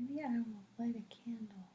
Maybe I will light a candle.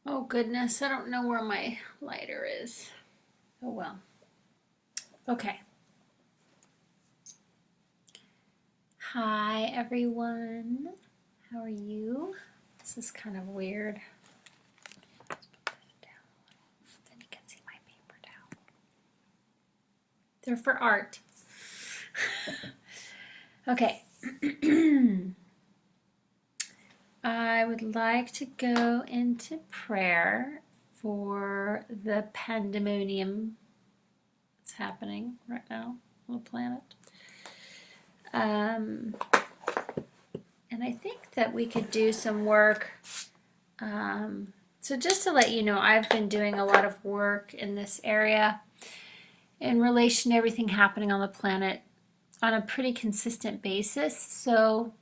Oh goodness, I don't know where my lighter is. Oh well. Okay. Hi everyone. How are you? This is kind of weird. Let's put this down. Then you can see my paper towel. They're for art. Okay. I would like to go into prayer for the pandemonium that's happening right now on the planet. And I think that we could do some work. So just to let you know, I've been doing a lot of work in this area in relation to everything happening on the planet on a pretty consistent basis. So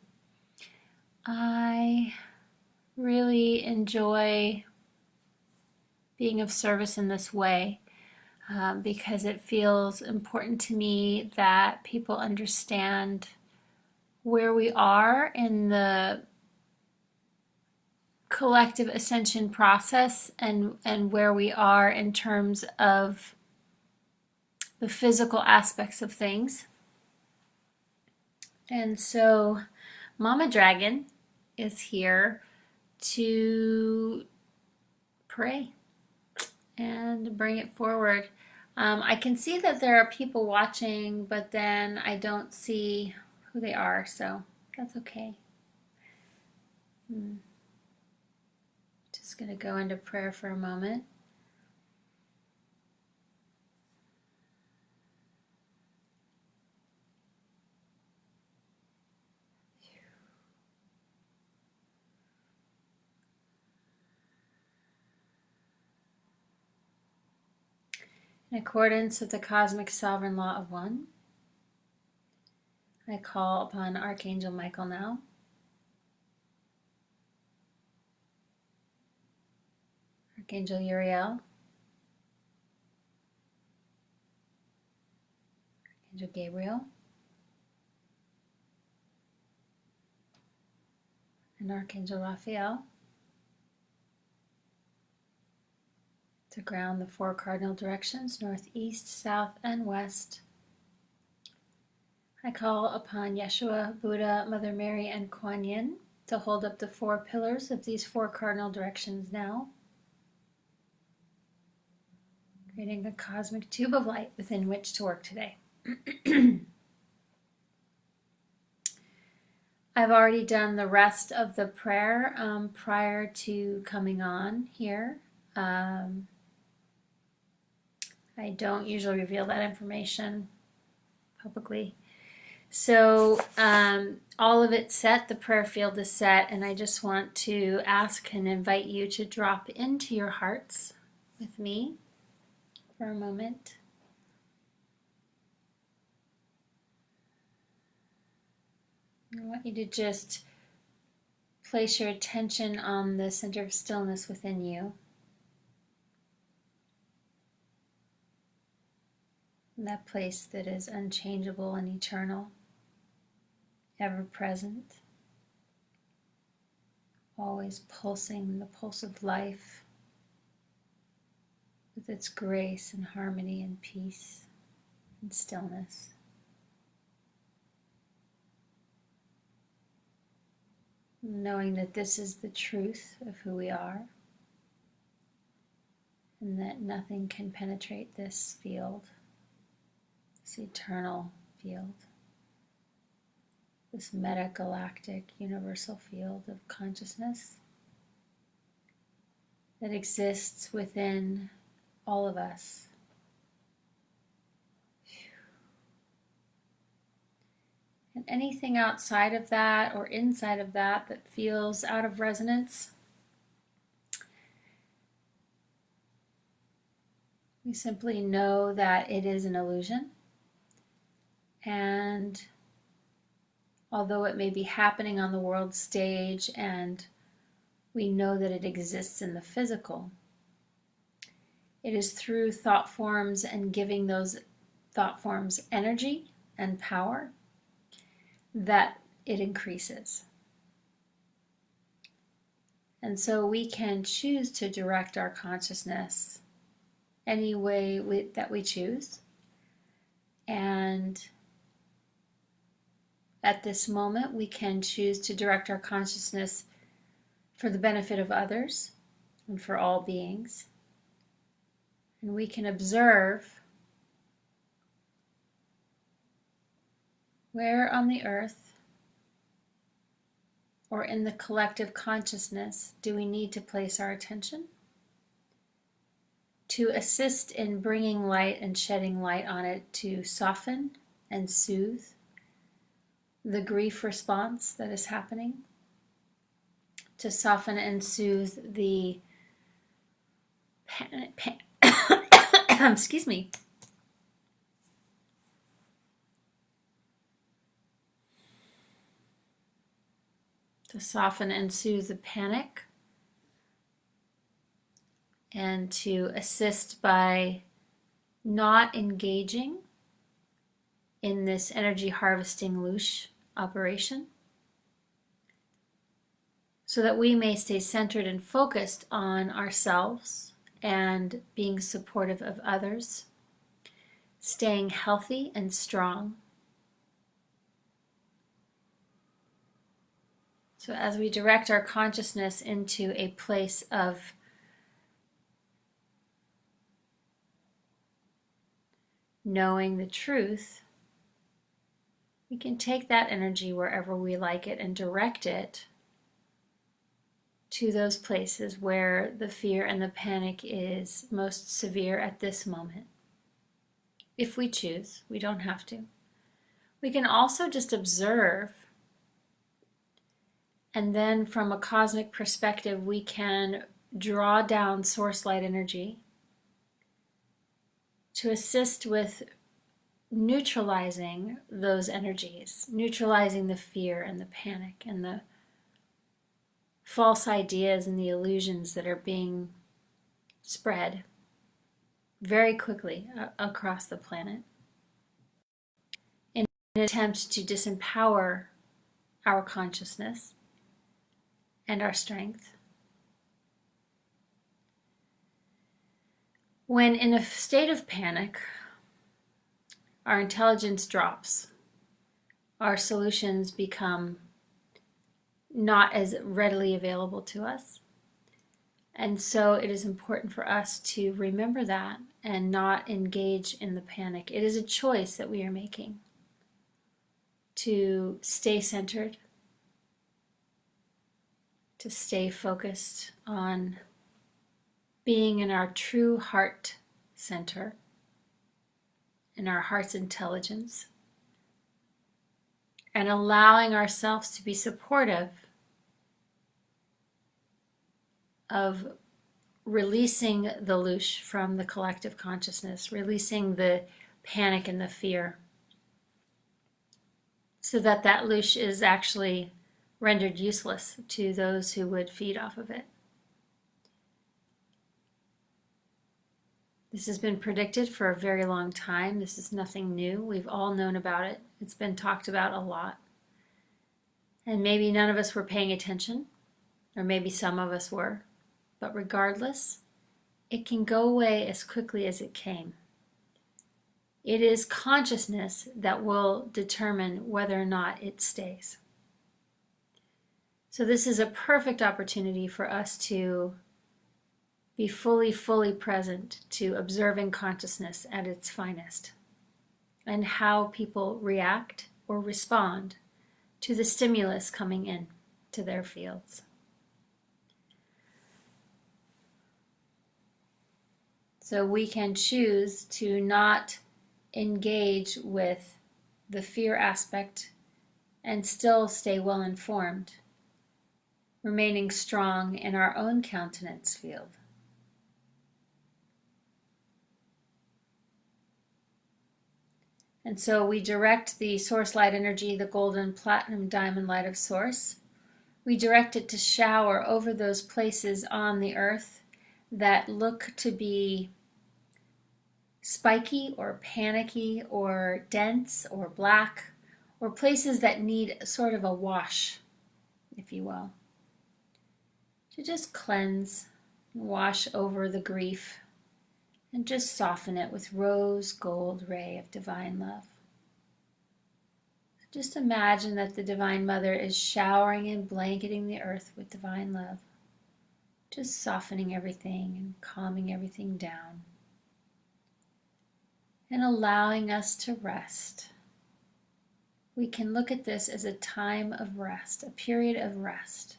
I really enjoy being of service in this way because it feels important to me that people understand where we are in the collective ascension process and where we are in terms of the physical aspects of things. And so Mama Dragon is here to pray and bring it forward. I can see that there are people watching, but then I don't see who they are, so that's okay. Just going to go into prayer for a moment. In accordance with the cosmic sovereign law of one, I call upon Archangel Michael now. Archangel Uriel, Archangel Gabriel, and Archangel Raphael to ground the four cardinal directions, north, east, south, and west. I call upon Yeshua, Buddha, Mother Mary, and Kuan Yin to hold up the four pillars of these four cardinal directions now, creating a cosmic tube of light within which to work today. I've already done the rest of the prayer prior to coming on here. I don't usually reveal that information publicly. So all of it's set, the prayer field is set, and I just want to ask and invite you to drop into your hearts with me for a moment. I want you to just place your attention on the center of stillness within you. That place that is unchangeable and eternal, ever present, always pulsing the pulse of life with its grace and harmony and peace and stillness. Knowing that this is the truth of who we are and that nothing can penetrate this field, this eternal field, this metagalactic universal field of consciousness that exists within all of us. And anything outside of that or inside of that that feels out of resonance, we simply know that it is an illusion. And although it may be happening on the world stage and we know that it exists in the physical, It is through thought forms and giving those thought forms energy and power that it increases. And so we can choose to direct our consciousness any way that we choose. And at this moment, we can choose to direct our consciousness for the benefit of others and for all beings. And we can observe where on the earth or in the collective consciousness do we need to place our attention to assist in bringing light and shedding light on it to soften and soothe the grief response that is happening, to soften and soothe the excuse me, to soften and soothe the panic, and to assist by not engaging in this energy harvesting loosh operation, so that we may stay centered and focused on ourselves and being supportive of others, staying healthy and strong. So as we direct our consciousness into a place of knowing the truth, we can take that energy wherever we like it and direct it to those places where the fear and the panic is most severe at this moment. If we choose, we don't have to. We can also just observe, and then from a cosmic perspective, we can draw down source light energy to assist with neutralizing those energies, neutralizing the fear and the panic and the false ideas and the illusions that are being spread very quickly across the planet in an attempt to disempower our consciousness and our strength. When in a state of panic, our intelligence drops, our solutions become not as readily available to us. And so it is important for us to remember that and not engage in the panic. It is a choice that we are making to stay centered, to stay focused on being in our true heart center, in our heart's intelligence, and allowing ourselves to be supportive of releasing the loosh from the collective consciousness, releasing the panic and the fear, so that that loosh is actually rendered useless to those who would feed off of it. This has been predicted for a very long time. This is nothing new. We've all known about it. It's been talked about a lot. And maybe none of us were paying attention, or maybe some of us were. But regardless, it can go away as quickly as it came. It is consciousness that will determine whether or not it stays. So this is a perfect opportunity for us to be fully present to observing consciousness at its finest and how people react or respond to the stimulus coming in to their fields. So we can choose to not engage with the fear aspect and still stay well informed, remaining strong in our own countenance field. And so we direct the source light energy, the golden, platinum, diamond light of source. We direct it to shower over those places on the earth that look to be spiky or panicky or dense or black, or places that need sort of a wash, if you will. To just cleanse, wash over the grief, and just soften it with rose gold ray of divine love. Just imagine that the Divine Mother is showering and blanketing the earth with divine love, just softening everything and calming everything down, and allowing us to rest. We can look at this as a time of rest, a period of rest,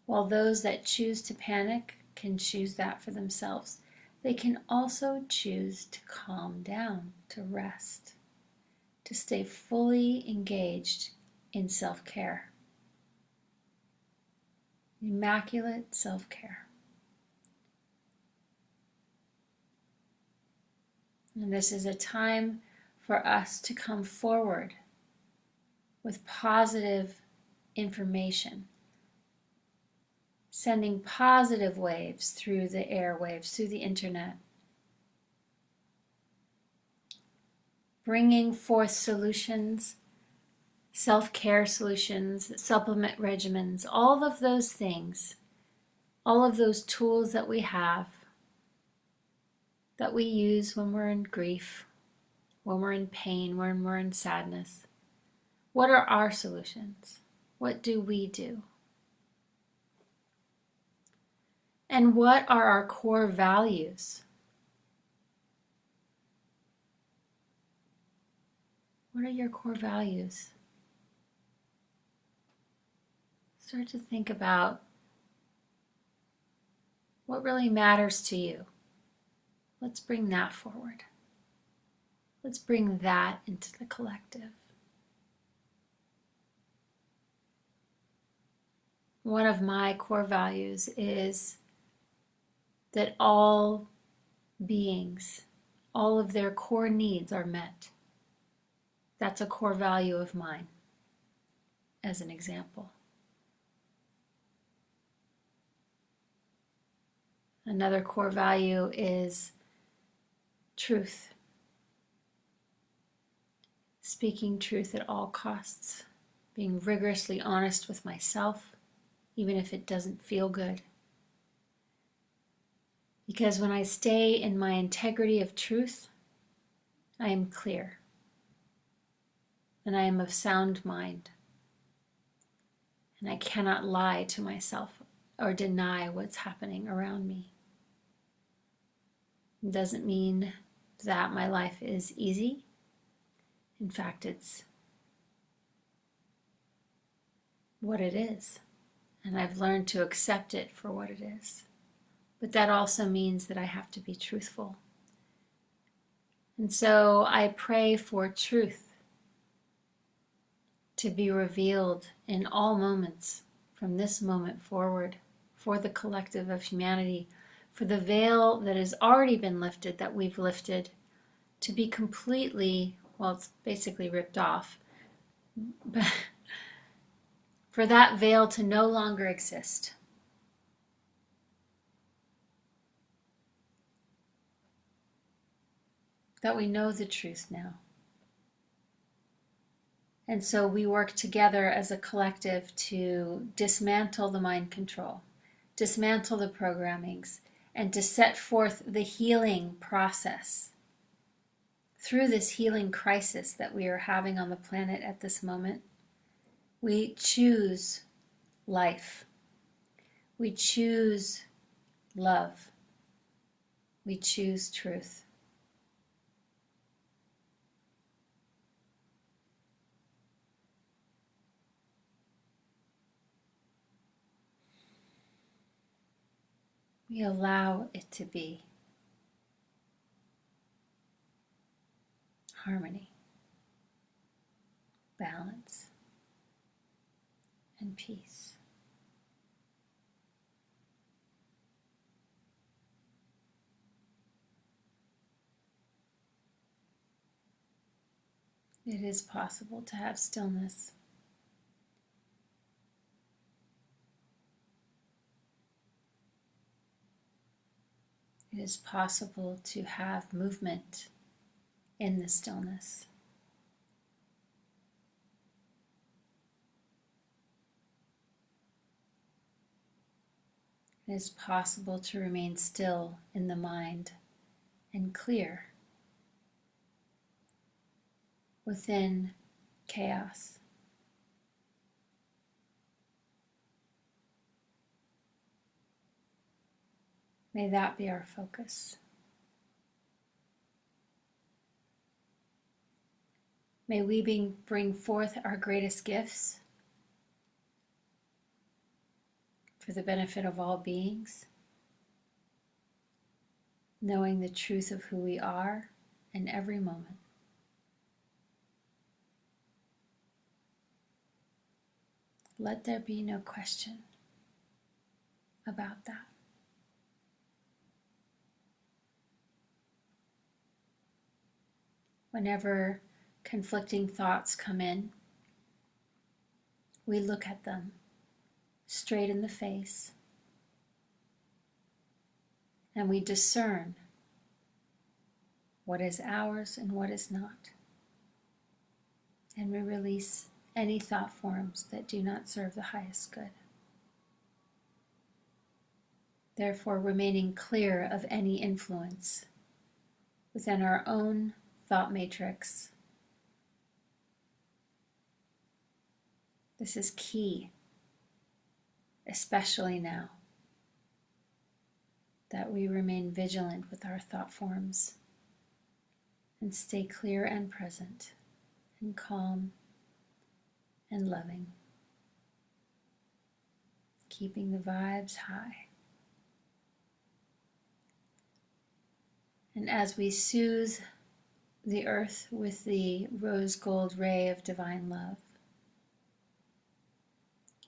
while those that choose to panic can choose that for themselves. They can also choose to calm down, to rest, to stay fully engaged in self-care. Immaculate self-care. And this is a time for us to come forward with positive information, sending positive waves through the airwaves, through the internet, bringing forth solutions, self-care solutions, supplement regimens, all of those things, all of those tools that we have, that we use when we're in grief, when we're in pain, when we're in sadness. What are our solutions? What do we do? And what are our core values? What are your core values? Start to think about what really matters to you. Let's bring that forward. Let's bring that into the collective. One of my core values is that all beings, all of their core needs are met. That's a core value of mine, as an example. Another core value is truth. Speaking truth at all costs, being rigorously honest with myself, even if it doesn't feel good. Because when I stay in my integrity of truth, I am clear, and I am of sound mind, and I cannot lie to myself or deny what's happening around me. It doesn't mean that my life is easy. In fact, it's what it is, and I've learned to accept it for what it is. But that also means that I have to be truthful. And so I pray for truth to be revealed in all moments from this moment forward, for the collective of humanity, for the veil that has already been lifted, that we've lifted, to be completely, well, it's basically ripped off, but for that veil to no longer exist. That we know the truth now. And so we work together as a collective to dismantle the mind control, dismantle the programmings, and to set forth the healing process. Through this healing crisis that we are having on the planet at this moment, we choose life. We choose love. We choose truth. We allow it to be harmony, balance, and peace. It is possible to have stillness. It is possible to have movement in the stillness. It is possible to remain still in the mind and clear within chaos. May that be our focus. May we bring forth our greatest gifts for the benefit of all beings, knowing the truth of who we are in every moment. Let there be no question about that. Whenever conflicting thoughts come in, we look at them straight in the face and we discern what is ours and what is not. And we release any thought forms that do not serve the highest good. Therefore, remaining clear of any influence within our own thought matrix. This is key, especially now, that we remain vigilant with our thought forms and stay clear and present and calm and loving, keeping the vibes high. And as we soothe the earth with the rose gold ray of divine love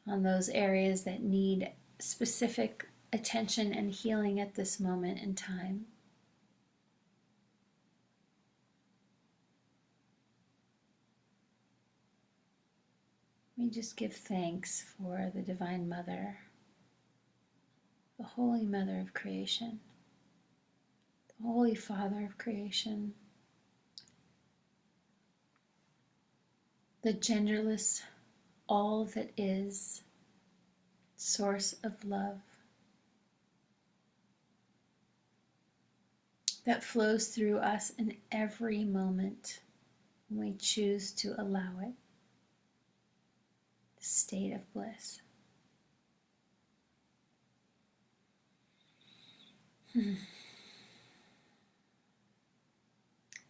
on those areas that need specific attention and healing at this moment in time, we just give thanks for the Divine Mother, the Holy Mother of creation, the Holy Father of creation, the genderless, all that is, source of love that flows through us in every moment when we choose to allow it. The state of bliss.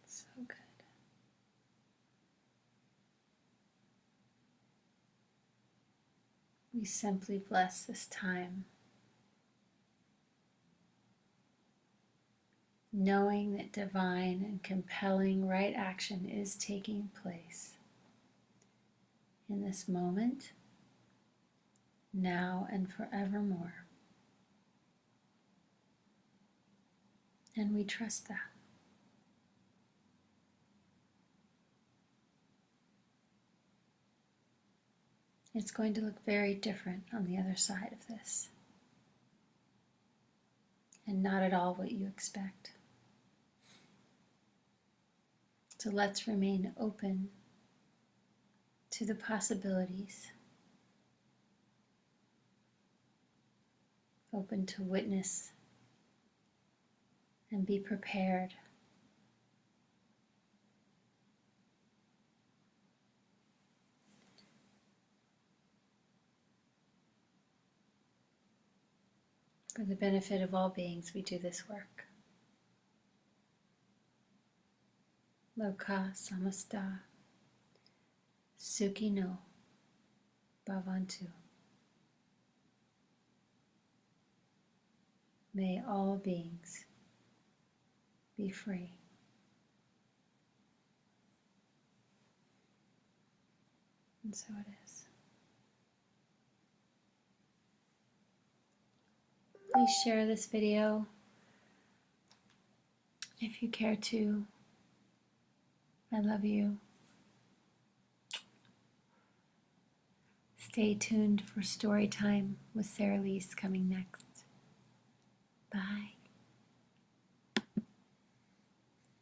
So good. We simply bless this time, knowing that divine and compelling right action is taking place in this moment, now and forevermore. And we trust that. It's going to look very different on the other side of this, and not at all what you expect. So let's remain open to the possibilities, open to witness and be prepared. For the benefit of all beings, we do this work. Loka samasta sukhino bhavantu. May all beings be free. And so it is. Please share this video if you care to. I love you. Stay tuned for story time with Sarah Lise coming next. Bye.